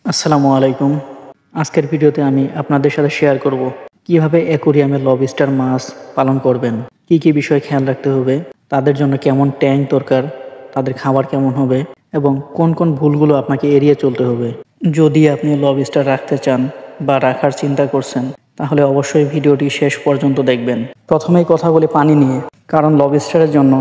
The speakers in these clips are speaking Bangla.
আসসালামু আলাইকুম। আজকের ভিডিওতে আমি আপনাদের সাথে শেয়ার করব কিভাবে অ্যাকোরিয়ামে লবস্টার মাছ পালন করবেন, কি কি বিষয় খেয়াল রাখতে হবে, তাদের জন্য কেমন ট্যাঙ্ক দরকার, তাদের খাবার কেমন হবে এবং কোন কোন ভুলগুলো আপনাকে এড়িয়ে চলতে হবে। যদি আপনি লবস্টার রাখতে চান বা রাখার চিন্তা করছেন তাহলে অবশ্যই ভিডিওটি শেষ পর্যন্ত দেখবেন। প্রথমেই কথা বলি পানি নিয়ে, কারণ লবস্টারের জন্য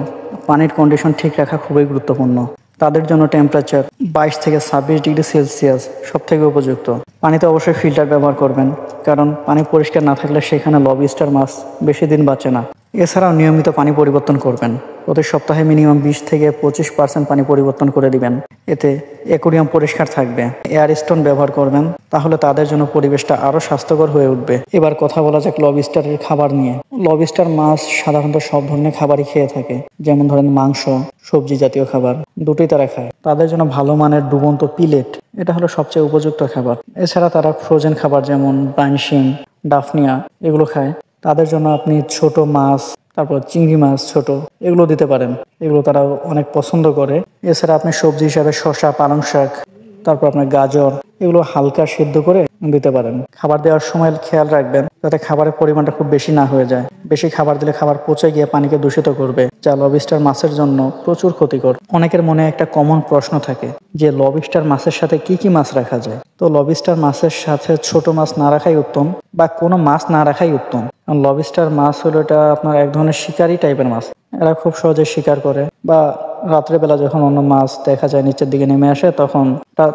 পানির কন্ডিশন ঠিক রাখা খুবই গুরুত্বপূর্ণ। তাদের জন্য টেম্পারেচার 22 থেকে 26 ডিগ্রি সেলসিয়াস সবথেকে উপযুক্ত। পানিতে অবশ্যই ফিল্টার ব্যবহার করবেন, কারণ পানি পরিষ্কার না থাকলে সেখানে লবস্টার মাছ বেশি দিন বাঁচে না। এছাড়াও নিয়মিত পানি পরিবর্তন করবেন, প্রতি সপ্তাহে মিনিমাম 20 থেকে 25% পানি পরিবর্তন করে দিবেন। এতে অ্যাকোরিয়াম পরিষ্কার থাকবে। এয়ার স্টোন ব্যবহার করবেন, তাহলে তাদের জন্য পরিবেশটা আরও স্বাস্থ্যকর হয়ে উঠবে। এবার কথা বলা যাক লবস্টারের খাবার নিয়ে। লবস্টার মাছ সাধারণত সব ধরনের খাবারই খেয়ে থাকে, যেমন ধরেন মাংস, সবজি জাতীয় খাবার দুটোই তারা খায়। তাদের জন্য ভালো মানের ডুবন্ত পিলেট এটা হলো সবচেয়ে উপযুক্ত খাবার। এছাড়া তারা ফ্রোজেন খাবার যেমন বাইনশিম, ডাফনিয়া এগুলো খায়। তাদের জন্য আপনি ছোট মাছ, তারপর চিংড়ি মাছ ছোট এগুলো দিতে পারেন, এগুলো তারা অনেক পছন্দ করে। এছাড়া আপনি সবজি হিসাবে শসা, পালং শাক, তারপর আপনার গাজর এগুলো হালকা সিদ্ধ করে দিতে পারেন। খাবার দেওয়ার সময় খেয়াল রাখবেন যাতে খাবারের পরিমাণটা খুব বেশি না হয়ে যায়। বেশি খাবার দিলে খাবার পচে গিয়ে পানিকে দূষিত করবে, যা লবস্টার মাছের জন্য প্রচুর ক্ষতিকর। অনেকের মনে একটা কমন প্রশ্ন থাকে যে লবস্টার মাছের সাথে কি কি মাছ রাখা যায়। তো লবস্টার মাছের সাথে ছোট মাছ না রাখাই উত্তম, বা কোনো মাছ না রাখাই উত্তম। লবস্টার মাছ হলো এটা আপনার এক ধরনের শিকারি টাইপের মাছ। এরা খুব সহজে শিকার করে, বা রাত্রেবেলা যখন অন্য মাছ দেখা যায় নিচের দিকে নেমে আসে তখন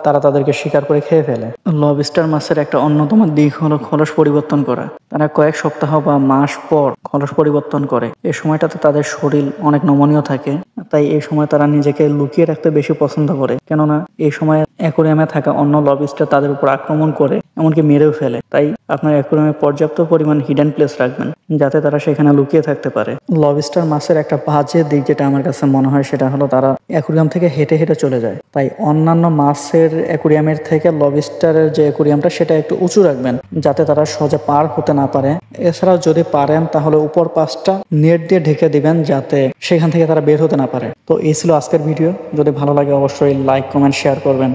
তারা তাদেরকে শিকার করে খেয়ে ফেলে। লবস্টার মাছের একটা অন্যতম দিক হলো খোলস পরিবর্তন করা। তারা কয়েক সপ্তাহ বা মাস পর খোলস পরিবর্তন করে। এই সময়টাতে তাদের শরীর অনেক নমনীয় থাকে, তাই এই সময় তারা নিজেকে লুকিয়ে রাখতে বেশি পছন্দ করে। কেননা এই সময় অ্যাকোরিয়ামে থাকা অন্য লবস্টার তাদের উপর আক্রমণ করে, এমনকি মেরেও ফেলে। তাই আপনার অ্যাকোরিয়ামে পর্যাপ্ত পরিমাণ হিডেন প্লেস রাখবেন, যাতে তারা সেখানে লুকিয়ে থাকতে পারে। লবস্টার মাছের একটা বাজে দিক যেটা আমার কাছে মনে হয় সেটা হলো তারা অ্যাকোরিয়াম থেকে হেঁটে হেঁটে চলে যায়। তাই অন্যান্য মাছের অ্যাকোরিয়ামের থেকে লবস্টারের যে অ্যাকোরিয়ামটা সেটা একটু উঁচু রাখবেন, যাতে তারা সহজে পার হতে না পারে। এছাড়াও যদি পারেন তাহলে উপর পাশটা নেট দিয়ে ঢেকে দিবেন, যাতে সেখান থেকে তারা বের হতে না পারে। তো এই ছিল আজকের ভিডিও। যদি ভালো লাগে অবশ্যই লাইক, কমেন্ট, শেয়ার করবেন।